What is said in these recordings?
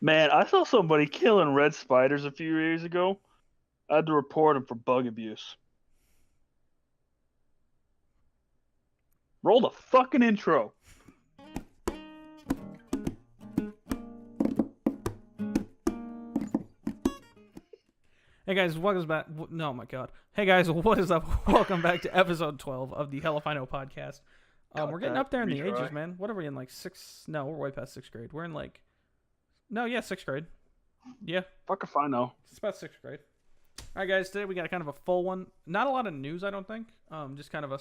Man, I saw somebody killing red spiders a few years ago. I had to report him for bug abuse. Roll the fucking intro. Hey guys, welcome back. No, my God. Hey guys, what is up? Welcome back to episode 12 of the Hell If I Know podcast. We're getting up there in the ages, man. What are we in, like sixth? No, we're way past sixth grade. We're in like, no, yeah, sixth grade. Yeah, Fuck if I know. it's about sixth grade. All right, guys. Today we got kind of a full one. Not a lot of news, I don't think. Just kind of a.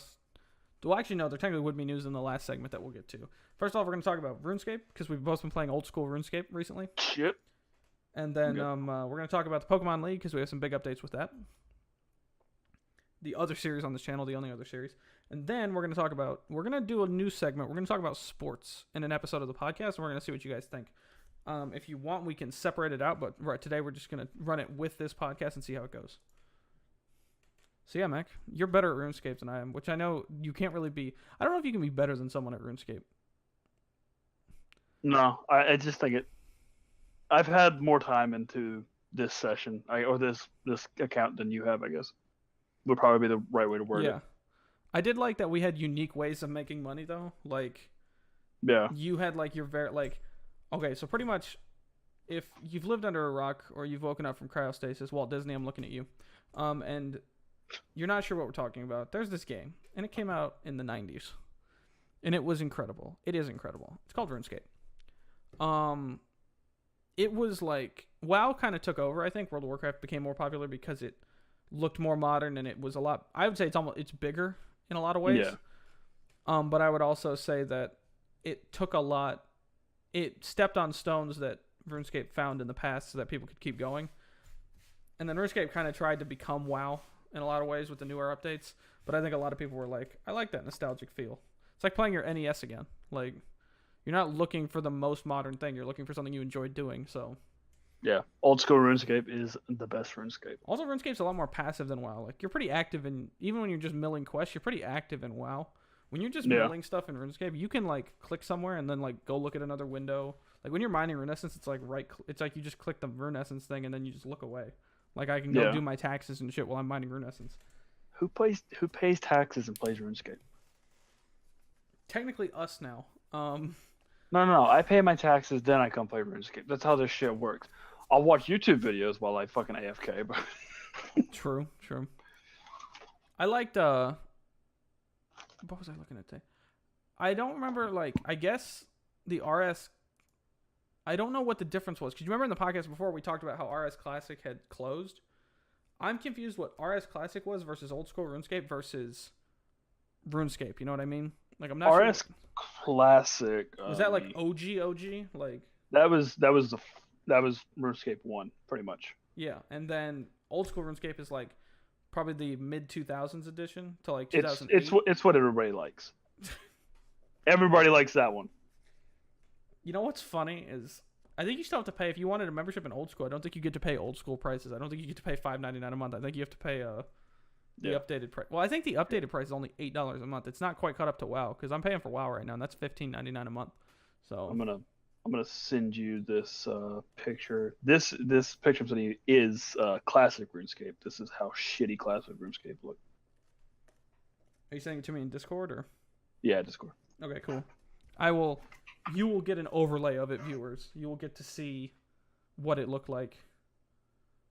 Well, actually, no. There technically would be news in the last segment that we'll get to. First off, we're going to talk about RuneScape because we've both been playing old school RuneScape recently. Shit. And then we're going to talk about the Pokemon League because we have some big updates with that. The other series on this channel, the only other series. And then we're going to do a new segment. We're going to talk about sports in an episode of the podcast, and we're going to see what you guys think. If you want, we can separate it out, but right today we're just going to run it with this podcast and see how it goes. So yeah, Mac, you're better at RuneScape than I am, which I know you can't really be. I don't know if you can be better than someone at RuneScape. No, I just think it. I've had more time into this session, or this account than you have, I guess. Would probably be the right way to word it. I did like that we had unique ways of making money, though. Like, yeah, you had like your okay, so pretty much, if you've lived under a rock or you've woken up from cryostasis, Walt Disney, I'm looking at you, and you're not sure what we're talking about. There's this game, and it came out in the 90s, and it was incredible. It is incredible. It's called RuneScape. It was like WoW kind of took over. I think World of Warcraft became more popular because it looked more modern and it was a lot. I would say it's bigger in a lot of ways. Yeah. But I would also say that it took a lot. It stepped on stones that RuneScape found in the past so that people could keep going. And then RuneScape kind of tried to become WoW in a lot of ways with the newer updates. But I think a lot of people were like, I like that nostalgic feel. It's like playing your NES again. Like, you're not looking for the most modern thing. You're looking for something you enjoyed doing. So, yeah, old school RuneScape is the best RuneScape. Also, RuneScape's a lot more passive than WoW. Like, you're pretty active in, even when you're just milling quests, you're pretty active in WoW. When you're just milling stuff in RuneScape, you can like click somewhere and then like go look at another window. Like when you're mining Rune Essence, it's like it's like you just click the Rune Essence thing and then you just look away. Like I can go do my taxes and shit while I'm mining Rune Essence. Who pays taxes and plays RuneScape? Technically, us now. No. I pay my taxes, then I come play RuneScape. That's how this shit works. I'll watch YouTube videos while I fucking AFK, but True. I liked what was I looking at today? I don't remember, like, I guess the RS, I don't know what the difference was. Because you remember in the podcast before we talked about how RS Classic had closed? I'm confused what RS Classic was versus old school RuneScape versus RuneScape. You know what I mean? Like, I'm not RS sure. Classic. Was that like OG? Like, that was RuneScape 1, pretty much. Yeah, and then old school RuneScape is like probably the mid 2000s edition to like 2008. It's what everybody likes. Everybody likes that one. You know what's funny is I think you still have to pay if you wanted a membership in old school. I don't think you get to pay old school prices. I don't think you get to pay $5.99 a month. I think you have to pay the updated price. Well, I think the updated price is only $8 a month. It's not quite caught up to WoW because I'm paying for WoW right now, and that's $15.99 a month. So I'm gonna send you this picture. This picture I'm sending you is classic RuneScape. This is how shitty classic RuneScape look. Are you sending it to me in Discord or? Yeah, Discord. Okay, cool. You will get an overlay of it, viewers. You will get to see what it looked like.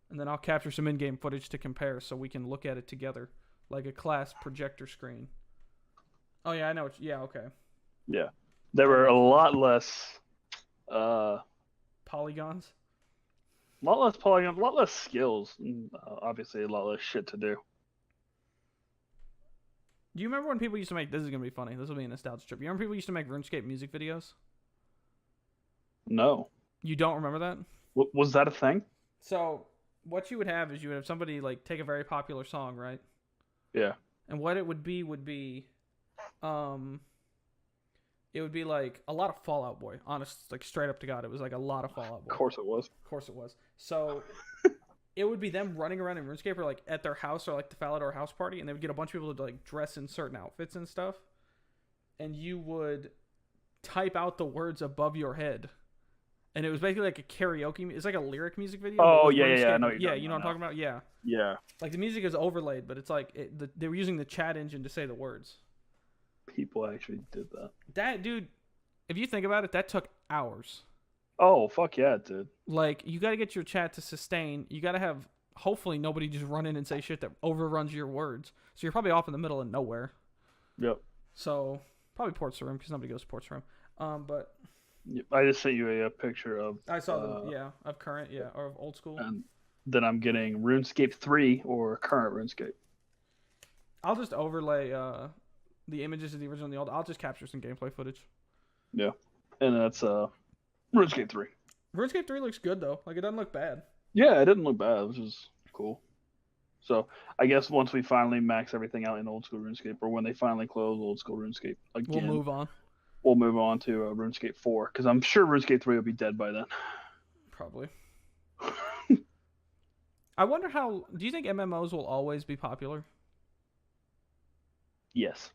And then I'll capture some in-game footage to compare so we can look at it together. Like a class projector screen. Oh, yeah, I know. Yeah, okay. Yeah. There were a lot less... polygons? A lot less polygons, a lot less skills. And, obviously, a lot less shit to do. Do you remember when people used to make... This is going to be funny. This will be a nostalgia trip. You remember people used to make RuneScape music videos? No. You don't remember that? Was that a thing? So, what you would have is you would have somebody like take a very popular song, right? Yeah. And what it would be, it would be like a lot of Fall Out Boy. Honest, like straight up to God, it was like a lot of Fall Out Boy. Of course it was. Of course it was. So... It would be them running around in RuneScape or like at their house or like the Falador house party, and they would get a bunch of people to like dress in certain outfits and stuff. And you would type out the words above your head and it was basically like a karaoke. It's like a lyric music video. But Oh with yeah, RuneScape. I know what you're Yeah, talking you know what I'm about talking about. Yeah, now. Yeah, like the music is overlaid, but it's like they were using the chat engine to say the words. people actually did that. That dude, if you think about it, that took hours. Oh fuck yeah, it did. Like you got to get your chat to sustain. You got to have hopefully nobody just run in and say shit that overruns your words. So you're probably off in the middle of nowhere. Yep. So probably ports the room because nobody goes to ports room. But Yep. I just sent you a picture of. I saw of current or of old school. And then I'm getting RuneScape 3 or current RuneScape. I'll just overlay the images of the original and the old. I'll just capture some gameplay footage. Yeah, and that's RuneScape 3. RuneScape 3 looks good though. Like it doesn't look bad. Yeah, it didn't look bad, which is cool. So I guess once we finally max everything out in old school RuneScape, or when they finally close old school RuneScape again, We'll move on. We'll move on to RuneScape 4 because I'm sure RuneScape 3 will be dead by then. Probably. I wonder how. Do you think MMOs will always be popular? Yes.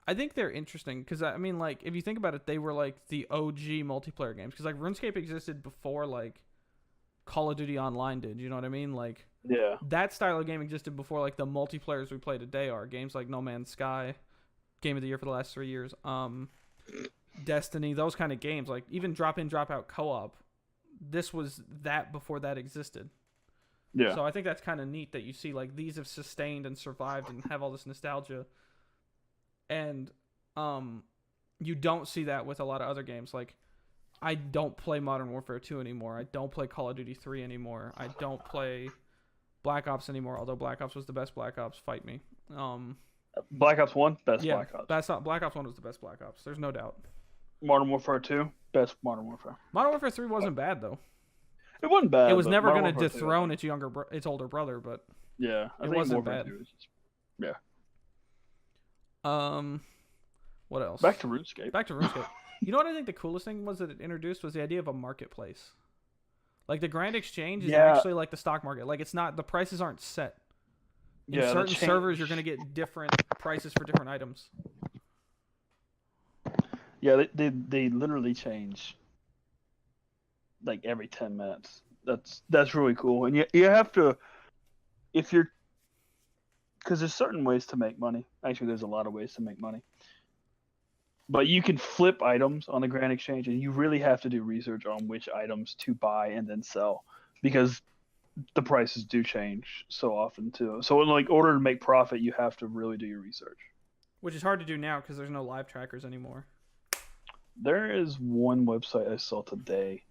I think they're interesting because I mean, like, if you think about it, they were like the OG multiplayer games because like RuneScape existed before like Call of Duty Online did. You know what I mean? Like, yeah, that style of game existed before like the multiplayers we play today are games like No Man's Sky, Game of the Year for the last 3 years, Destiny, those kind of games. Like even drop in, drop out co-op. This was that before that existed. Yeah. So I think that's kind of neat that you see like these have sustained and survived and have all this nostalgia. And you don't see that with a lot of other games. Like I don't play Modern Warfare 2 anymore. I don't play Call of Duty 3 anymore. I don't play Black Ops anymore, although Black Ops was the best Black Ops. Fight me. Black Ops 1, best Yeah, Black Ops. that's not Black Ops 1 was the best Black Ops. There's no doubt. Modern Warfare 2, best Modern Warfare. Modern Warfare 3 wasn't bad though. It wasn't bad. It was but never Modern going to Warfare 2, dethrone its older brother, but yeah, I it think wasn't Warfare bad. 2 is just, yeah. What else? Back to RuneScape. You know what I think the coolest thing was that it introduced was the idea of a marketplace. Like the Grand Exchange is Yeah. actually like the stock market. Like it's not, the prices aren't set. In Yeah, certain servers, you're going to get different prices for different items. Yeah, they literally change like every 10 minutes. That's really cool. And you have to, if you're, because there's certain ways to make money. Actually, there's a lot of ways to make money. But you can flip items on the Grand Exchange, and you really have to do research on which items to buy and then sell, because the prices do change so often too. So in like order to make profit, you have to really do your research. Which is hard to do now because there's no live trackers anymore. There is one website I saw today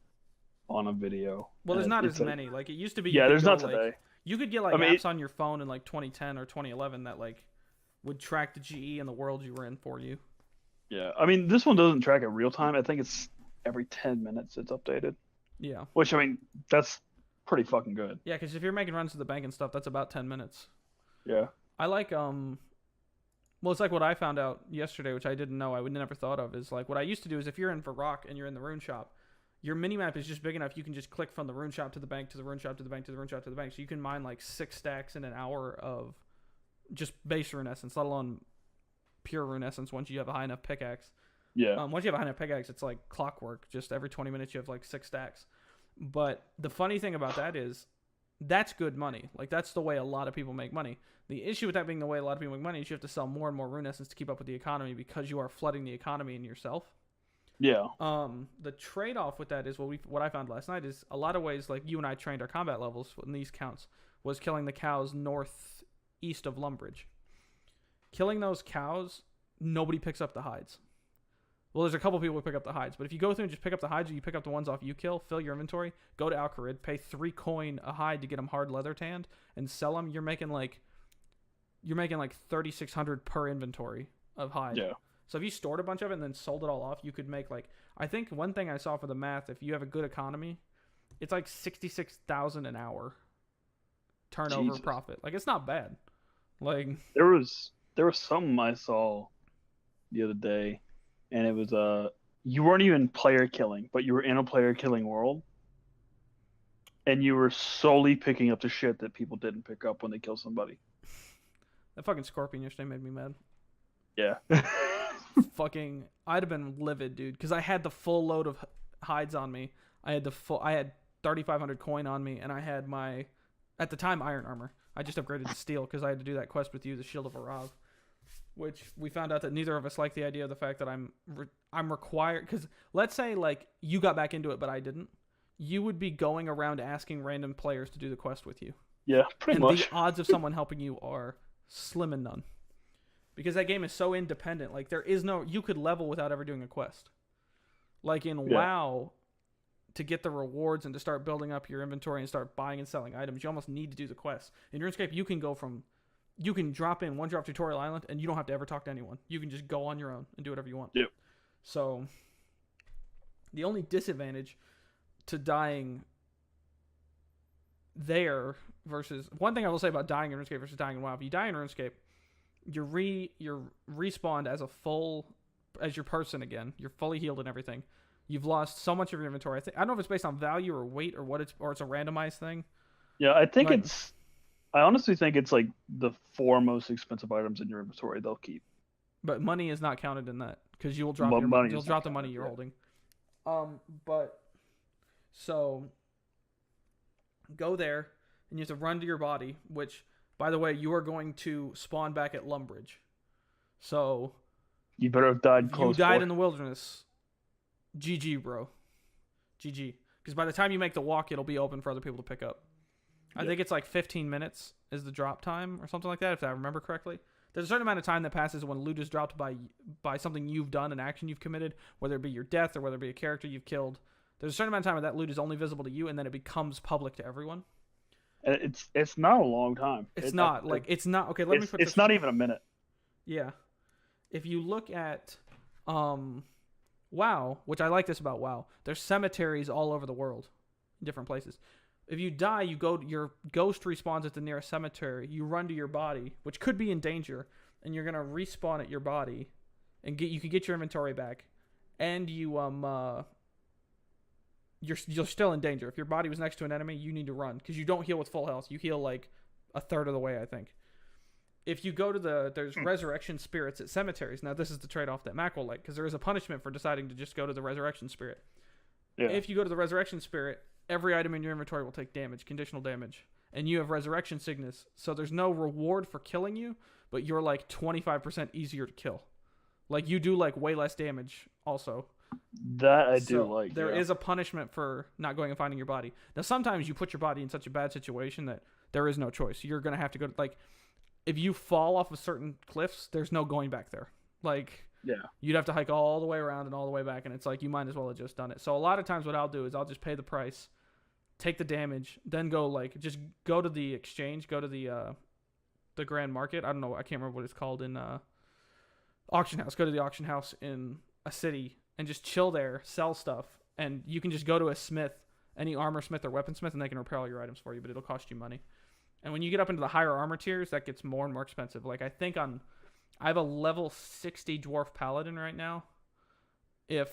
on a video. Well, there's not as many. Like it used to be. Yeah, there's not like, today. You could get like apps on your phone in like 2010 or 2011 that like would track the GE and the world you were in for you. Yeah, I mean this one doesn't track it real time. I think it's every 10 minutes it's updated. Yeah. Which I mean that's pretty fucking good. Yeah, because if you're making runs to the bank and stuff, that's about 10 minutes. Yeah. I like well, it's like what I found out yesterday, which I didn't know. I would never thought of is like what I used to do is if you're in Varrock and you're in the rune shop, your minimap is just big enough you can just click from the rune shop to the bank to the rune shop to the bank to the rune shop to the bank. So you can mine like 6 stacks in an hour of just base rune essence, let alone pure rune essence once you have a high enough pickaxe. Yeah. Once you have a high enough pickaxe, it's like clockwork. Just every 20 minutes you have like 6 stacks. But the funny thing about that is that's good money. Like that's the way a lot of people make money. The issue with that being the way a lot of people make money is you have to sell more and more rune essence to keep up with the economy because you are flooding the economy in yourself. Yeah. The trade-off with that is what I found last night is a lot of ways like you and I trained our combat levels in these counts was killing the cows northeast of Lumbridge. Killing those cows, nobody picks up the hides. Well, there's a couple people who pick up the hides, but if you go through and just pick up the hides, or you pick up the ones off you kill, fill your inventory, go to Alcarid, pay 3 coin a hide to get them hard leather tanned, and sell them, you're making like 3,600 per inventory of hide. Yeah. So if you stored a bunch of it and then sold it all off, you could make like, I think one thing I saw for the math, if you have a good economy, it's like 66,000 an hour turnover profit. Like it's not bad. Like there was something I saw the other day, and it was you weren't even player killing, but you were in a player killing world, and you were solely picking up the shit that people didn't pick up when they kill somebody. That fucking scorpion yesterday made me mad. Yeah. fucking, I'd have been livid, dude, because I had the full load of hides on me. I had 3,500 coin on me, and I had my, at the time, iron armor. I just upgraded to steel because I had to do that quest with you, the Shield of Arav, which we found out that neither of us like the idea of the fact that I'm required, because let's say like you got back into it but I didn't, you would be going around asking random players to do the quest with you. Yeah, pretty much. The odds of someone helping you are slim and none. Because that game is so independent. Like, there is no... You could level without ever doing a quest. Like, in WoW, to get the rewards and to start building up your inventory and start buying and selling items, you almost need to do the quest. In RuneScape, you can go from... You can drop in one drop tutorial island, and you don't have to ever talk to anyone. You can just go on your own and do whatever you want. Yep. So, the only disadvantage to dying there versus... One thing I will say about dying in RuneScape versus dying in WoW, if you die in RuneScape, you're respawned as as your person again. You're fully healed and everything. You've lost so much of your inventory. I don't know if it's based on value or weight or it's a randomized thing. Yeah, I think I honestly think it's like the 4 most expensive items in your inventory they'll keep. But money is not counted in that because you will drop the money you're holding. But so go there and you have to run to your body, which, by the way, you are going to spawn back at Lumbridge. So you better have died close. You died in the wilderness. GG, bro. GG. Because by the time you make the walk, it'll be open for other people to pick up. I think it's like 15 minutes is the drop time or something like that, if I remember correctly. There's a certain amount of time that passes when loot is dropped by something you've done, an action you've committed, whether it be your death or whether it be a character you've killed. There's a certain amount of time where that loot is only visible to you, and then it becomes public to everyone. It's not a long time. It's not. Okay, let me put this... It's not even a minute. Yeah. If you look at WoW, which I like this about WoW, there's cemeteries all over the world, in different places. If you die, your ghost respawns at the nearest cemetery. You run to your body, which could be in danger, and you're gonna respawn at your body, and you can get your inventory back, and you're still in danger. If your body was next to an enemy, you need to run because you don't heal with full health. You heal like a third of the way, I think. If you go to there's resurrection spirits at cemeteries. Now this is the trade-off that Mac will like because there is a punishment for deciding to just go to the resurrection spirit. Yeah. If you go to the resurrection spirit, every item in your inventory will take damage, conditional damage, and you have resurrection sickness. So there's no reward for killing you, but you're like 25% easier to kill. Like you do like way less damage also. That I do like. There is a punishment for not going and finding your body. Now sometimes you put your body in such a bad situation that there is no choice. You're going to have to go like if you fall off of certain cliffs, there's no going back there. Like you'd have to hike all the way around and all the way back, and it's like you might as well have just done it. So a lot of times what I'll do is I'll just pay the price, take the damage, then just go to the exchange, go to the grand market. I don't know, I can't remember what it's called in auction house. Go to the auction house in a city and just chill there, sell stuff, and you can just go to a smith, any armor smith or weapon smith, and they can repair all your items for you, but it'll cost you money. And when you get up into the higher armor tiers, that gets more and more expensive. Like I think I have a level 60 dwarf paladin right now. If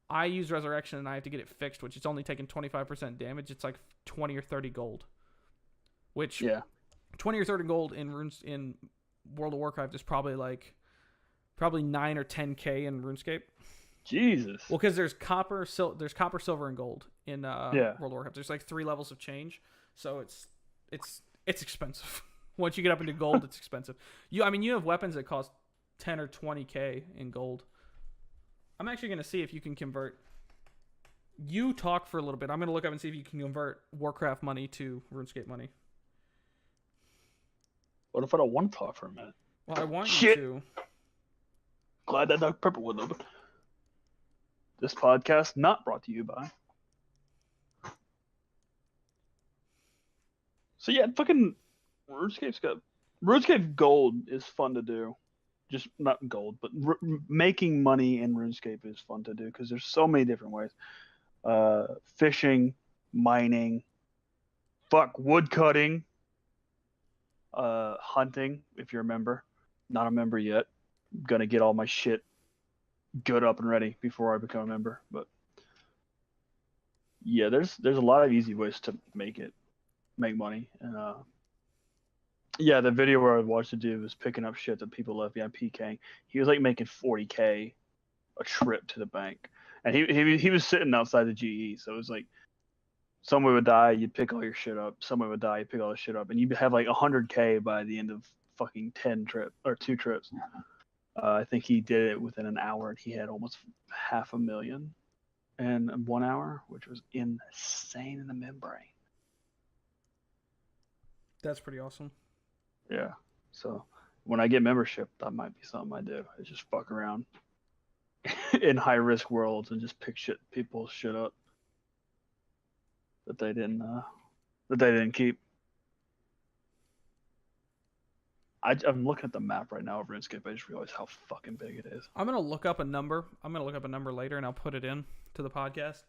I use resurrection and I have to get it fixed, which it's only taking 25% damage, it's like 20 or 30 gold. Which 20 or 30 gold in World of Warcraft is probably 9 or 10k in RuneScape. Jesus. Well, because there's copper, silver, and gold in World of Warcraft. There's like 3 levels of change, so it's expensive. Once you get up into gold, it's expensive. You have weapons that cost 10 or 20k in gold. I'm actually going to see if you can convert. You talk for a little bit. I'm going to look up and see if you can convert Warcraft money to RuneScape money. What if I don't want to talk for a minute? Well, I want you to. Glad that Dr. Pepper would open. This podcast not brought to you by. So yeah, fucking RuneScape Gold is fun to do. Just not gold, but making money in RuneScape is fun to do because there's so many different ways. Fishing, mining, wood cutting, hunting. If you're a member, not a member yet, I'm gonna get all my shit good up and ready before I become a member. But yeah, there's a lot of easy ways to make money, and Yeah, the video where I watched the dude was picking up shit that people left behind PKing. He was like making 40K a trip to the bank, and he was sitting outside the GE, so it was like someone would die, you'd pick all your shit up. Someone would die, you'd pick all the shit up, and you'd have like 100K by the end of fucking 10 trip or 2 trips. I think he did it within an hour, and he had almost 500,000 in 1 hour, which was insane in the membrane. That's pretty awesome. Yeah. So when I get membership, that might be something I do. I just fuck around in high risk worlds and just pick people's shit up that they didn't keep. I'm looking at the map right now of RuneScape. I just realized how fucking big it is. I'm gonna look up a number. I'm gonna look up a number later, and I'll put it in to the podcast,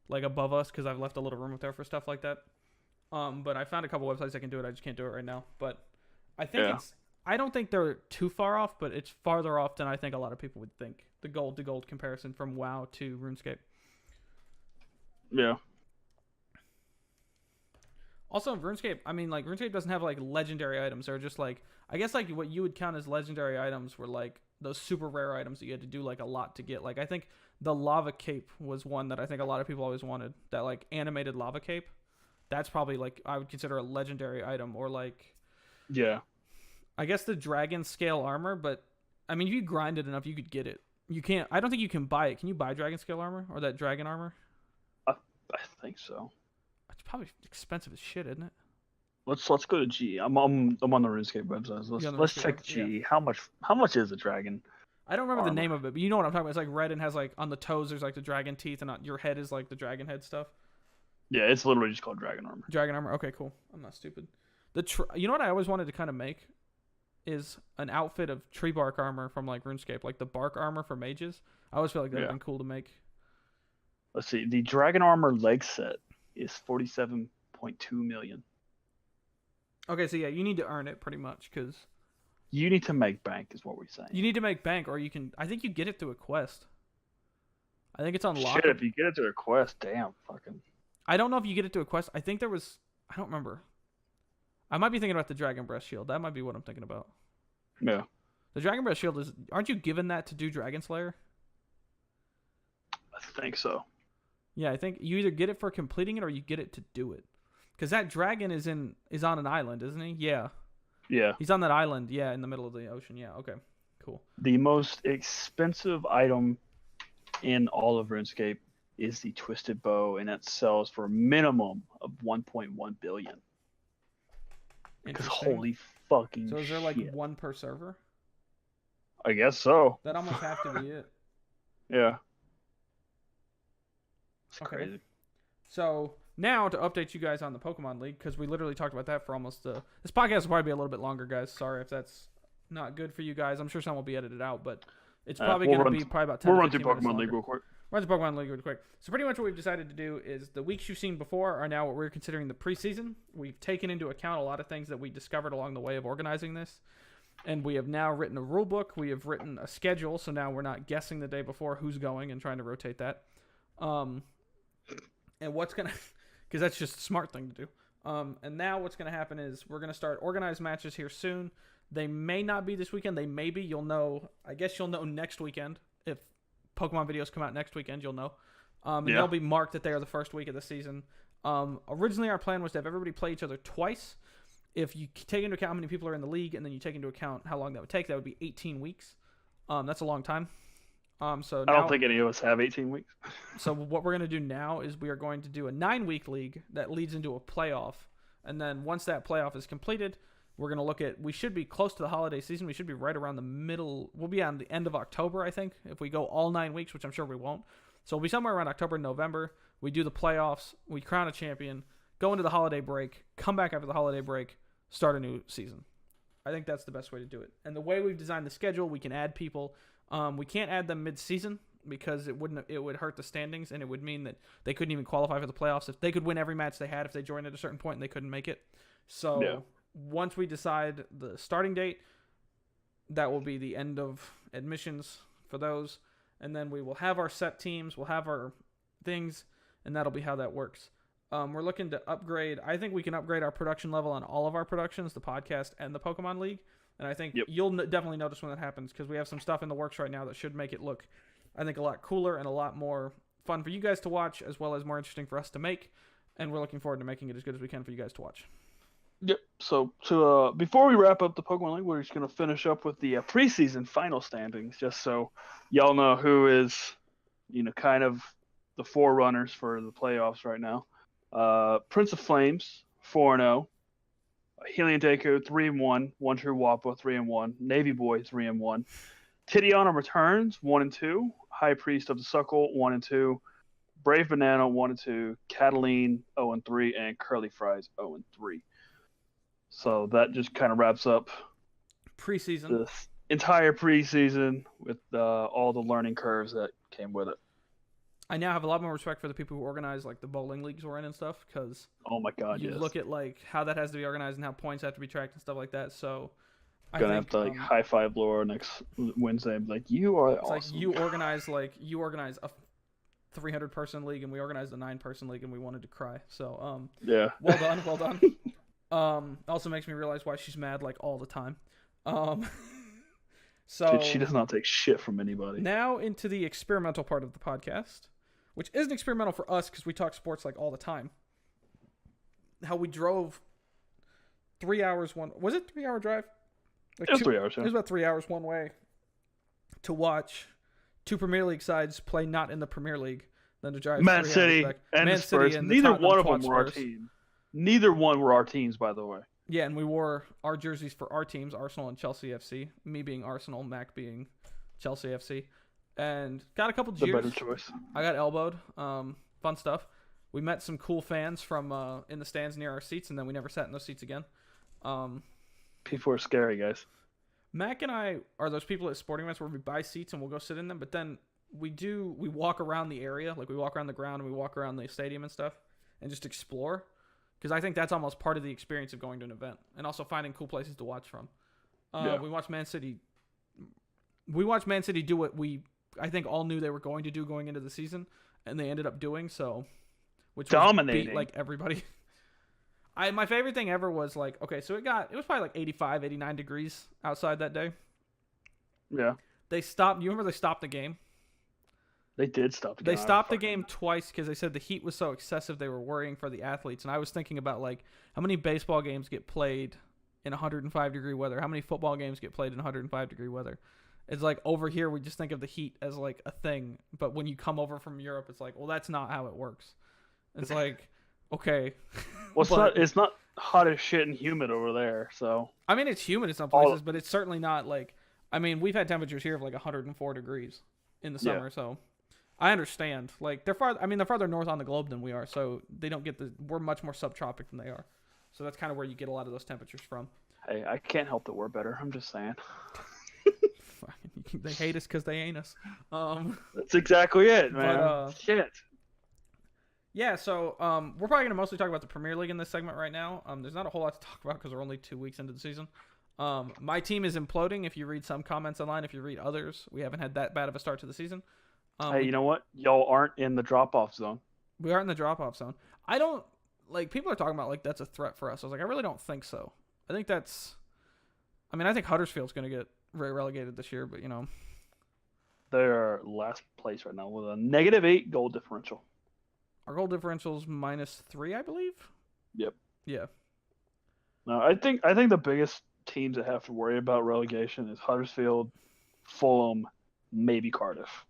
like above us, because I've left a little room up there for stuff like that. But I found a couple websites that can do it. I just can't do it right now. But I think I don't think they're too far off, but it's farther off than I think a lot of people would think. The gold to gold comparison from WoW to RuneScape. Yeah. Also, in RuneScape, I mean, like, RuneScape doesn't have, like, legendary items. They're just, like, I guess, like, what you would count as legendary items were, like, those super rare items that you had to do, like, a lot to get. Like, I think the lava cape was one that I think a lot of people always wanted. That, like, animated lava cape. That's probably, like, I would consider a legendary item. Or, like... Yeah. I guess the dragon scale armor, but, I mean, if you grind it enough, you could get it. You can't... I don't think you can buy it. Can you buy dragon scale armor? Or that dragon armor? I think so. It's probably expensive as shit, isn't it? Let's go to G. I'm on the RuneScape website. Let's check G. Yeah. How much is a dragon? I don't remember the name of it, but you know what I'm talking about. It's like red and has like on the toes there's like the dragon teeth, and on your head is like the dragon head stuff. Yeah, it's literally just called dragon armor. Dragon armor. Okay, cool. I'm not stupid. You know what I always wanted to kind of make is an outfit of tree bark armor from like RuneScape, like the bark armor for mages. I always feel like that'd been cool to make. Let's see. The dragon armor leg set is 47.2 million. Okay, so yeah, you need to earn it pretty much because you need to make bank, is what we're saying. You need to make bank, or you can. I think you get it through a quest. I think it's unlocked. Shit, if you get it through a quest, damn, fucking. I don't know if you get it through a quest. I think there was. I don't remember. I might be thinking about the Dragon Breast Shield. That might be what I'm thinking about. Yeah. The Dragon Breast Shield is. Aren't you given that to do Dragon Slayer? I think so. Yeah, I think you either get it for completing it or you get it to do it. Because that dragon is on an island, isn't he? Yeah. Yeah. He's on that island, yeah, in the middle of the ocean. Yeah, okay. Cool. The most expensive item in all of RuneScape is the Twisted Bow, and it sells for a minimum of 1.1 billion. Because holy fucking shit. So is there like one per server? I guess so. That almost have to be it. Yeah. It's okay. Crazy. So now to update you guys on the Pokemon League, because we literally talked about that for almost this podcast will probably be a little bit longer, guys. Sorry if that's not good for you guys. I'm sure some will be edited out, but it's probably going to be probably about 10 We'll run through Pokemon League real quick. Run through Pokemon League real quick. So pretty much what we've decided to do is the weeks you've seen before are now what we're considering the preseason. We've taken into account a lot of things that we discovered along the way of organizing this. And we have now written a rule book. We have written a schedule. So now we're not guessing the day before who's going and trying to rotate that. And what's going to... Because that's just a smart thing to do. And now what's going to happen is we're going to start organized matches here soon. They may not be this weekend. They may be. You'll know. I guess you'll know next weekend. If Pokemon videos come out next weekend, you'll know. And they'll be marked that they are the first week of the season. Originally, our plan was to have everybody play each other twice. If you take into account how many people are in the league, and then you take into account how long that would take, that would be 18 weeks. That's a long time. So now, I don't think any of us have 18 weeks. So what we're going to do now is we are going to do a 9-week league that leads into a playoff. And then once that playoff is completed, we're going to look at, we should be close to the holiday season. We should be right around the middle. We'll be on the end of October, I think, if we go all 9 weeks, which I'm sure we won't. So we'll be somewhere around October, November. We do the playoffs. We crown a champion, go into the holiday break, come back after the holiday break, start a new season. I think that's the best way to do it. And the way we've designed the schedule, we can add people. We can't add them mid-season because it would hurt the standings, and it would mean that they couldn't even qualify for the playoffs. If they could win every match they had, if they joined at a certain point and they couldn't make it. So once we decide the starting date, that will be the end of admissions for those, and then we will have our set teams, we'll have our things, and that'll be how that works. We're looking to upgrade. I think we can upgrade our production level on all of our productions, the podcast and the Pokemon League. And I think you'll definitely notice when that happens because we have some stuff in the works right now that should make it look, I think, a lot cooler and a lot more fun for you guys to watch, as well as more interesting for us to make. And we're looking forward to making it as good as we can for you guys to watch. Yep. So before we wrap up the Pokemon League, we're just gonna finish up with the preseason final standings, just so y'all know who is, kind of the forerunners for the playoffs right now. Prince of Flames 4-0, Helion Deku 3-1, One True Wappa 3-1, Navy Boy 3-1, Tidiana Returns 1-2, High Priest of the Suckle 1-2, Brave Banana 1-2, Cataline 0-3, and Curly Fries 0-3. So that just kind of wraps up preseason, this entire preseason with all the learning curves that came with it. I now have a lot more respect for the people who organize like the bowling leagues we're in and stuff because oh my god, you look at like how that has to be organized and how points have to be tracked and stuff like that. So I think, have to like high five Laura next Wednesday and be like, you are awesome. Like you organize a 300 person league and we organized a 9-person league and we wanted to cry. So yeah, well done. Also makes me realize why she's mad like all the time. So dude, she does not take shit from anybody. Now into the experimental part of the podcast, which isn't experimental for us because we talk sports like all the time. How we drove 3 hours was it 3 hour drive? Like it was 3 hours. Yeah. It was about 3 hours one way to watch 2 Premier League sides play not in the Premier League, then to drive Man City and Man the Spurs. City and Neither one of Tottenham them were our team. Neither one were our teams, by the way. Yeah, and we wore our jerseys for our teams, Arsenal and Chelsea FC. Me being Arsenal, Mac being Chelsea FC. And got a couple cheers. The better choice. I got elbowed. Fun stuff. We met some cool fans from in the stands near our seats, and then we never sat in those seats again. People are scary, guys. Mac and I are those people at sporting events where we buy seats and we'll go sit in them, but then we walk around the area, like we walk around the ground and we walk around the stadium and stuff, and just explore. Because I think that's almost part of the experience of going to an event, and also finding cool places to watch from. We watched Man City. We watched Man City do what I think all knew they were going to do going into the season, and they ended up doing so, which dominating, was beat like everybody. My favorite thing ever was like, okay, so it was probably like 85, 89 degrees outside that day. Yeah. They stopped. You remember they stopped the game? They did stop the game. They stopped the game twice because they said the heat was so excessive they were worrying for the athletes. And I was thinking about like how many baseball games get played in 105 degree weather? How many football games get played in 105 degree weather? It's like over here we just think of the heat as like a thing, but when you come over from Europe, it's like, well, that's not how it works. It's like, okay. Well, it's not hot as shit and humid over there, so. I mean, it's humid in some places, but it's certainly not like. I mean, we've had temperatures here of like 104 degrees in the summer, so. I understand. Like they're farther north on the globe than we are, so they don't get we're much more subtropic than they are. So that's kind of where you get a lot of those temperatures from. Hey, I can't help that we're better. I'm just saying. They hate us because they ain't us. That's exactly it, man. But, shit. Yeah, so we're probably gonna mostly talk about the Premier League in this segment right now. There's not a whole lot to talk about because we're only 2 weeks into the season. My team is imploding. If you read some comments online, if you read others, we haven't had that bad of a start to the season. Hey, you know what? Y'all aren't in the drop-off zone. We are in the drop-off zone. I don't like people are talking about like that's a threat for us. I was like, I really don't think so. I think I think Huddersfield's going to get relegated this year, but they're last place right now with a -8 goal differential. Our goal differential's -3, I believe. Yep. Yeah. No, I think the biggest teams that have to worry about relegation is Huddersfield, Fulham, maybe Cardiff.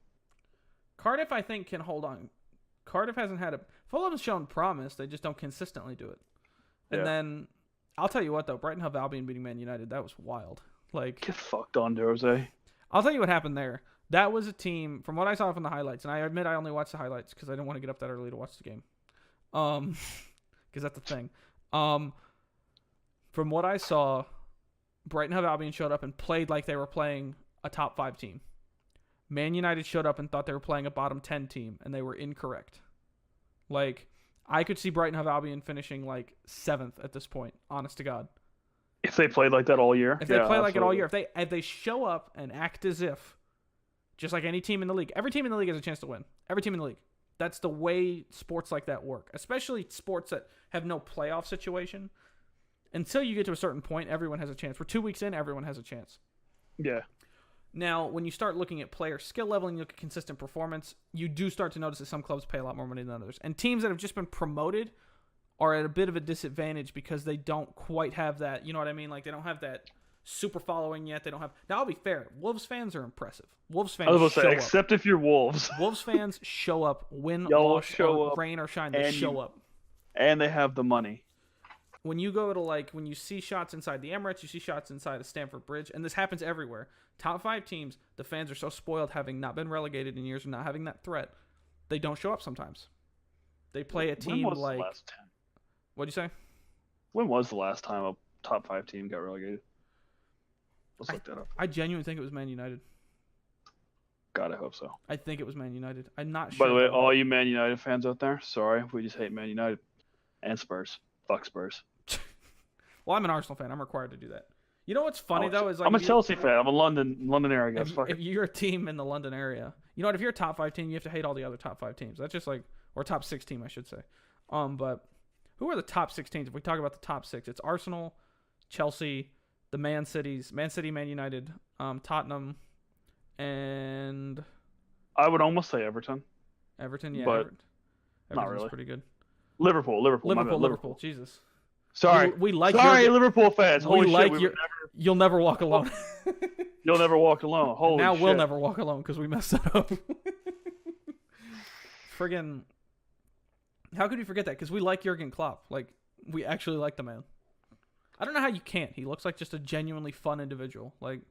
Cardiff, I think, can hold on. Cardiff hasn't had Fulham's shown promise. They just don't consistently do it. And then, I'll tell you what, though. Brighton Hove Albion beating Man United, that was wild. Like, get fucked on, Jose. I'll tell you what happened there. That was a team, from what I saw from the highlights, and I admit I only watched the highlights because I didn't want to get up that early to watch the game. Because that's the thing. From what I saw, Brighton Hove Albion showed up and played like they were playing a top 5 team. Man United showed up and thought they were playing a bottom 10 team, and they were incorrect. Like, I could see Brighton Hove Albion finishing, like, 7th at this point, honest to God. If they played like that all year? If they play like it all year. If they show up and act as if, just like any team in the league. Every team in the league has a chance to win. Every team in the league. That's the way sports like that work, especially sports that have no playoff situation. Until you get to a certain point, everyone has a chance. We're 2 weeks in, everyone has a chance. Yeah. Now, when you start looking at player skill level and you look at consistent performance, you do start to notice that some clubs pay a lot more money than others. And teams that have just been promoted are at a bit of a disadvantage because they don't quite have that, you know what I mean? Like, they don't have that super following yet. They don't have... Now, I'll be fair. Wolves fans are impressive. Wolves fans show up. Except if you're Wolves. Wolves fans show up. Win, Y'all loss, show or up, rain or shine, they show up. And they have the money. When you go to, like, when you see shots inside the Emirates, you see shots inside of Stamford Bridge, and this happens everywhere. Top 5 teams, the fans are so spoiled having not been relegated in years and not having that threat, they don't show up sometimes. They play a team when was like... The last time? What'd you say? When was the last time a top 5 team got relegated? Let's look that up. I genuinely think it was Man United. God, I hope so. I think it was Man United. I'm not sure. By the way, all you Man United fans out there, sorry, we just hate Man United. And Spurs. Fuck Spurs. Well, I'm an Arsenal fan. I'm required to do that. You know what's funny, though? Is like I'm a Chelsea fan. I'm a London area guy. If you're a team in the London area, you know what? If you're a top 5 team, you have to hate all the other top 5 teams. That's just like... Or top 6 team, I should say. But who are the top 6 teams? If we talk about the top 6, it's Arsenal, Chelsea, the Man City, Man United, Tottenham, and... I would almost say Everton. Everton, yeah. But Everton's not really. Pretty good. Liverpool. Jesus. Sorry. We like Liverpool fans. Holy shit, You'll never walk alone. You'll never walk alone. Holy now shit. we'll never walk alone because we messed that up. Friggin'. How could you forget that? Because we like Jurgen Klopp. Like, we actually like the man. I don't know how you can't. He looks like just a genuinely fun individual. Like,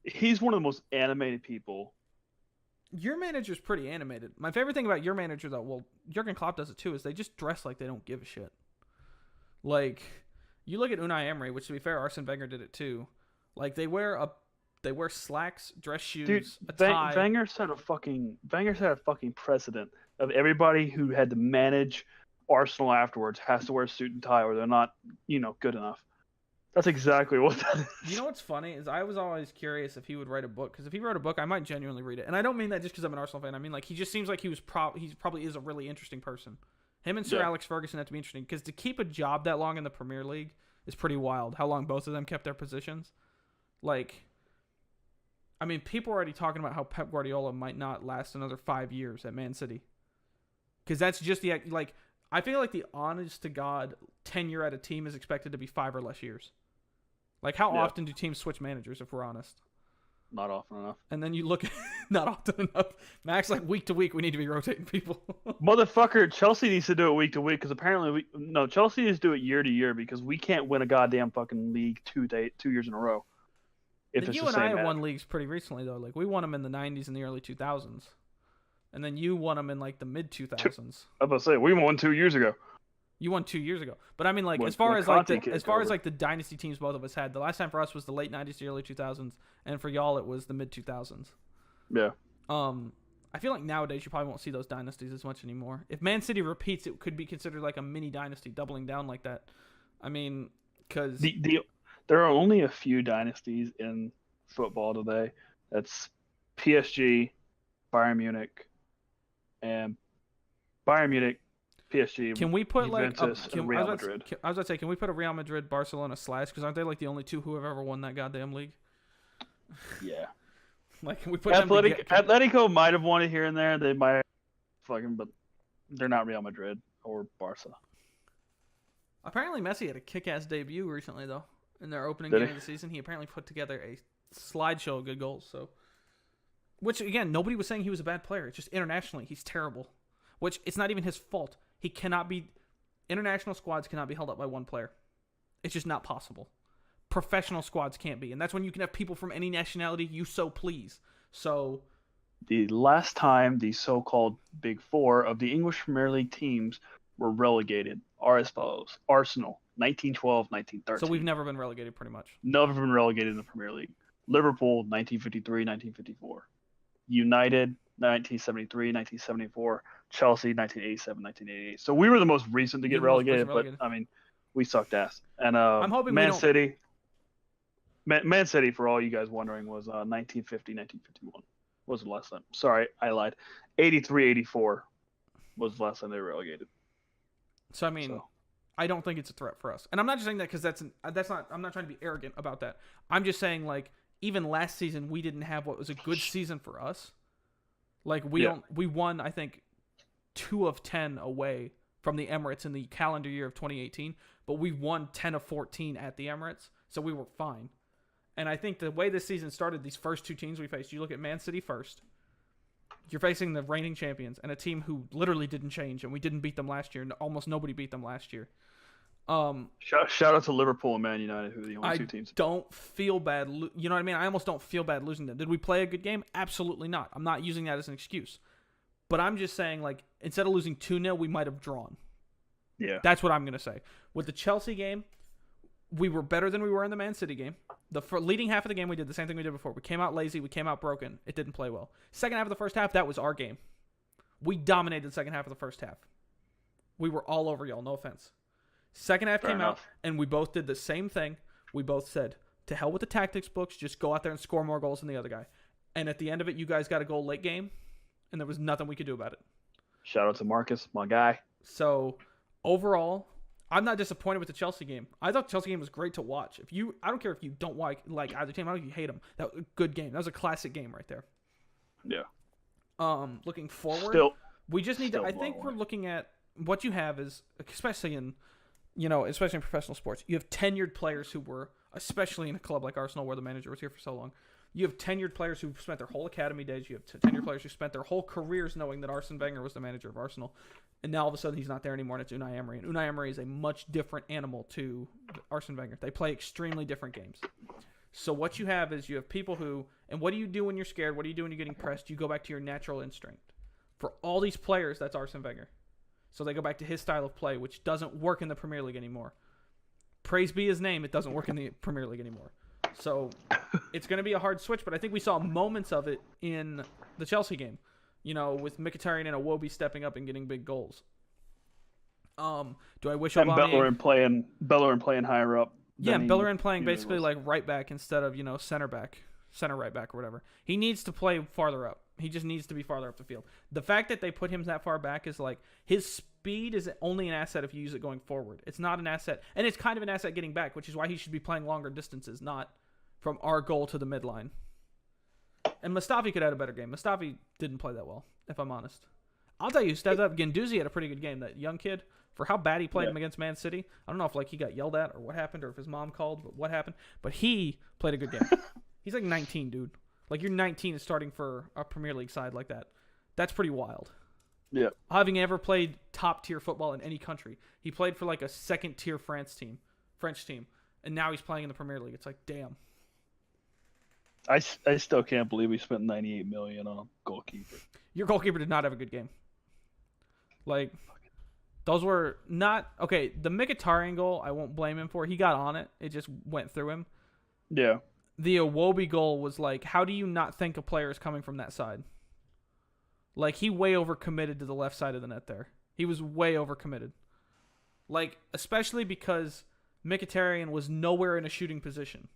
he's one of the most animated people. Your manager's pretty animated. My favorite thing about your manager, though, well, Jurgen Klopp does it too, is they just dress like they don't give a shit. Like, you look at Unai Emery, which, to be fair, Arsene Wenger did it too. Like, they wear slacks, dress shoes, Dude, a tie. Wenger set a fucking precedent of everybody who had to manage Arsenal afterwards has to wear a suit and tie or they're not, good enough. That's exactly what that is. You know what's funny is I was always curious if he would write a book, because if he wrote a book, I might genuinely read it. And I don't mean that just because I'm an Arsenal fan. I mean, like, he just seems like he probably is a really interesting person. Him and Sir Alex Ferguson have to be interesting, because to keep a job that long in the Premier League is pretty wild. How long both of them kept their positions. Like, I mean, people are already talking about how Pep Guardiola might not last another 5 years at Man City. Because that's just like, I feel like the honest to God tenure at a team is expected to be 5 or less years. Like, how often do teams switch managers, if we're honest? Not often enough. And then you look at... Not often enough. Max, like, week to week, we need to be rotating people. Motherfucker, Chelsea needs to do it week to week, because apparently... Chelsea needs to do it year to year, because we can't win a goddamn fucking league 2 years in a row. You and I have won leagues pretty recently, though. Like, we won them in the 90s and the early 2000s. And then you won them in, like, the mid-2000s. I was about to say, we won 2 years ago. You won 2 years ago, but I mean, like, as far as the dynasty teams both of us had, the last time for us was the late '90s to early 2000s, and for y'all it was the mid 2000s. Yeah. I feel like nowadays you probably won't see those dynasties as much anymore. If Man City repeats, it could be considered like a mini dynasty, doubling down like that. I mean, because there are only a few dynasties in football today. That's PSG, Bayern Munich, and Bayern Munich. PSG. Can we put Juventus, and Real Madrid? I was about to say, can we put a Real Madrid Barcelona slash? Because aren't they like the only two who have ever won that goddamn league? Yeah. Like, can we put Atletico might have won it here and there. They might but they're not Real Madrid or Barca. Apparently, Messi had a kick-ass debut recently, though. In their opening game of the season, he apparently put together a slideshow of good goals. So, which again, nobody was saying he was a bad player. It's just internationally, he's terrible. Which it's not even his fault. He cannot be... International squads cannot be held up by one player. It's just not possible. Professional squads can't be. And that's when you can have people from any nationality you so please. So... The last time the so-called Big Four of the English Premier League teams were relegated are as follows. Arsenal, 1912, 1913. So we've never been relegated, pretty much. Never been relegated in the Premier League. Liverpool, 1953, 1954. United, 1973, 1974. Chelsea, 1987, 1988. So we were the most recent to get relegated, but I mean, we sucked ass. And I'm hoping Man City. Man City, for all you guys wondering, was 1950, 1951 was the last time. Sorry, I lied. 83, 84 was the last time they were relegated. So I mean, I don't think it's a threat for us. And I'm not just saying that because that's not. I'm not trying to be arrogant about that. I'm just saying like even last season we didn't have what was a good season for us. Like we won I think 2 of 10 away from the Emirates in the calendar year of 2018, but we won 10 of 14 at the Emirates, so we were fine. And I think the way this season started, these first 2 teams we faced, you look at Man City first. You're facing the reigning champions and a team who literally didn't change, and we didn't beat them last year, and almost nobody beat them last year. Shout out to Liverpool and Man United, who are the only 2 teams. I don't feel bad. You know what I mean? I almost don't feel bad losing them. Did we play a good game? Absolutely not. I'm not using that as an excuse. But I'm just saying, like, instead of losing 2-0, we might have drawn. Yeah. That's what I'm going to say. With the Chelsea game, we were better than we were in the Man City game. The leading half of the game, we did the same thing we did before. We came out lazy. We came out broken. It didn't play well. Second half of the first half, that was our game. We dominated the second half of the first half. We were all over y'all. No offense. Second half came out, and we both did the same thing. We both said, to hell with the tactics books. Just go out there and score more goals than the other guy. And at the end of it, you guys got a goal late game, and there was nothing we could do about it. Shout out to Marcus, my guy. So, overall, I'm not disappointed with the Chelsea game. I thought the Chelsea game was great to watch. I don't care if you don't like either team. I don't know if you hate them. That was a good game. That was a classic game right there. Yeah. Looking forward, we just need to. I think we're looking at what you have is, especially in professional sports, you have tenured players who were, especially in a club like Arsenal where the manager was here for so long. You have tenured players who've spent their whole academy days. You have tenured players who spent their whole careers knowing that Arsene Wenger was the manager of Arsenal. And now all of a sudden he's not there anymore, and it's Unai Emery. And Unai Emery is a much different animal to Arsene Wenger. They play extremely different games. So what you have is you have people who, and what do you do when you're scared? What do you do when you're getting pressed? You go back to your natural instinct. For all these players, that's Arsene Wenger. So they go back to his style of play, which doesn't work in the Premier League anymore. Praise be his name, it doesn't work in the Premier League anymore. So it's going to be a hard switch, but I think we saw moments of it in the Chelsea game, with Mkhitaryan and Iwobi stepping up and getting big goals. Do I wish and Aubameyang... Bellerin playing higher up. Yeah, Bellerin playing basically like right back instead of, center right back or whatever. He needs to play farther up. He just needs to be farther up the field. The fact that they put him that far back is like, his speed is only an asset if you use it going forward. It's not an asset, and it's kind of an asset getting back, which is why he should be playing longer distances, not from our goal to the midline. And Mustafi could have a better game. Mustafi didn't play that well, if I'm honest. I'll tell you, stepped up. Guendouzi had a pretty good game. That young kid, for how bad he played him against Man City. I don't know if he got yelled at or what happened, or if his mom called, but what happened. But he played a good game. He's like 19, dude. Like, you're 19 and starting for a Premier League side like that. That's pretty wild. Yeah. Having ever played top-tier football in any country. He played for like a second-tier French team, and now he's playing in the Premier League. It's like, damn. I still can't believe we spent $98 million on a goalkeeper. Your goalkeeper did not have a good game. Like, those were not... Okay, the Mkhitaryan goal, I won't blame him for. He got on it. It just went through him. Yeah. The Iwobi goal was like, how do you not think a player is coming from that side? Like, he way overcommitted to the left side of the net there. He was way overcommitted. Like, especially because Mkhitaryan was nowhere in a shooting position.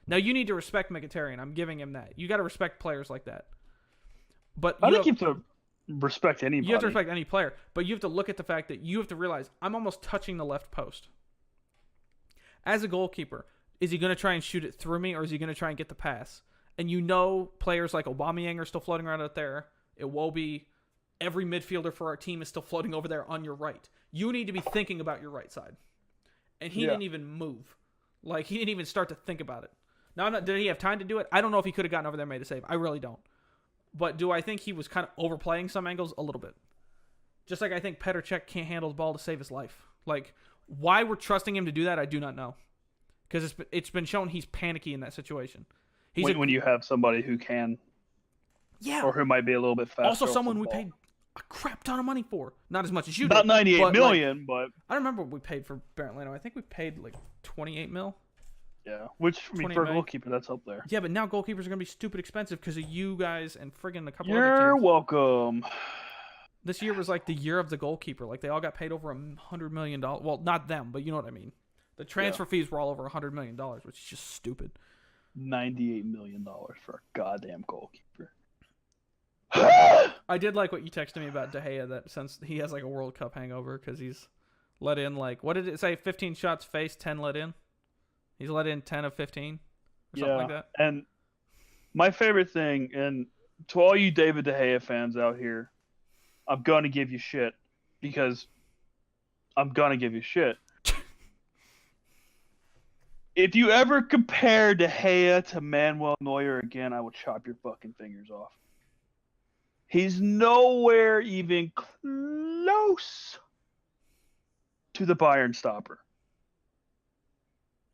Now, you need to respect Mkhitaryan. I'm giving him that. You got to respect players like that. But I think you have to respect anybody. You have to respect any player. But you have to look at the fact that you have to realize, I'm almost touching the left post. As a goalkeeper, is he going to try and shoot it through me, or is he going to try and get the pass? And players like Aubameyang are still floating around out there. Iwobi, every midfielder for our team is still floating over there on your right. You need to be thinking about your right side. And he didn't even move. Like, he didn't even start to think about it. Now, did he have time to do it? I don't know if he could have gotten over there and made a save. I really don't. But do I think he was kind of overplaying some angles? A little bit. Just like I think Petr Cech can't handle the ball to save his life. Like, why we're trusting him to do that, I do not know. Because it's been shown he's panicky in that situation. When you have somebody who can, or who might be a little bit faster. Also, someone we paid a crap ton of money for. Not as much as you did. About $98 million, but I don't remember what we paid for Barrett Leno. I think we paid like $28 million. Yeah, which for a goalkeeper, that's up there. Yeah, but now goalkeepers are going to be stupid expensive because of you guys and friggin' a couple other teams. You're welcome. This year was like the year of the goalkeeper. Like, they all got paid over $100 million. Well, not them, but you know what I mean. The transfer fees were all over $100 million, which is just stupid. $98 million for a goddamn goalkeeper. I did like what you texted me about De Gea, that since he has like a World Cup hangover because he's let in like, what did it say? 15 shots faced, 10 let in. He's let in 10 of 15 or something like that. And my favorite thing, and to all you David De Gea fans out here, I'm going to give you shit because I'm going to give you shit. If you ever compare De Gea to Manuel Neuer again, I will chop your fucking fingers off. He's nowhere even close to the Bayern stopper.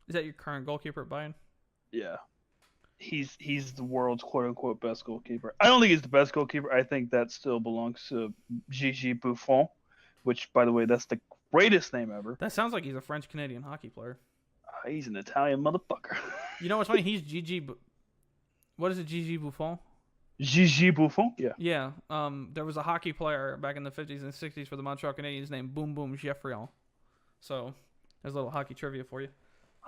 Is that your current goalkeeper at Bayern? Yeah. He's the world's quote-unquote best goalkeeper. I don't think he's the best goalkeeper. I think that still belongs to Gigi Buffon, which, by the way, that's the greatest name ever. That sounds like he's a French-Canadian hockey player. He's an Italian motherfucker. You know what's funny? He's Gigi... What is it, Gigi Buffon? Gigi Buffon? Yeah. Yeah. There was a hockey player back in the 50s and 60s for the Montreal Canadiens named Boom Boom Geoffrion. So, there's a little hockey trivia for you.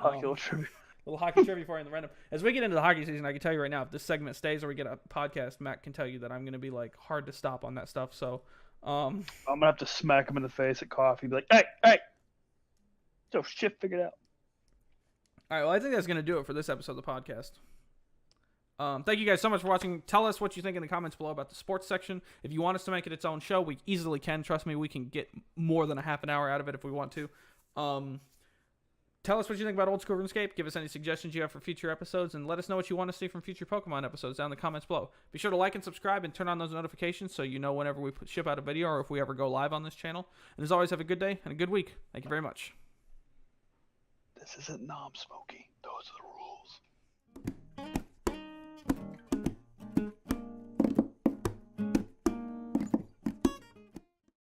Trivia. Little hockey trivia for you in the random. As we get into the hockey season, I can tell you right now, if this segment stays or we get a podcast, Matt can tell you that I'm going to be like hard to stop on that stuff. So, I'm going to have to smack him in the face at coffee. Be like, hey, so shit figured out. All right, well, I think that's going to do it for this episode of the podcast. Thank you guys so much for watching. Tell us what you think in the comments below about the sports section. If you want us to make it its own show, we easily can. Trust me, we can get more than a half an hour out of it if we want to. Tell us what you think about Old School RuneScape. Give us any suggestions you have for future episodes, and let us know what you want to see from future Pokemon episodes down in the comments below. Be sure to like and subscribe and turn on those notifications so you know whenever we ship out a video or if we ever go live on this channel. And as always, have a good day and a good week. Thank you very much. This isn't nom-smoking. Those are the rules.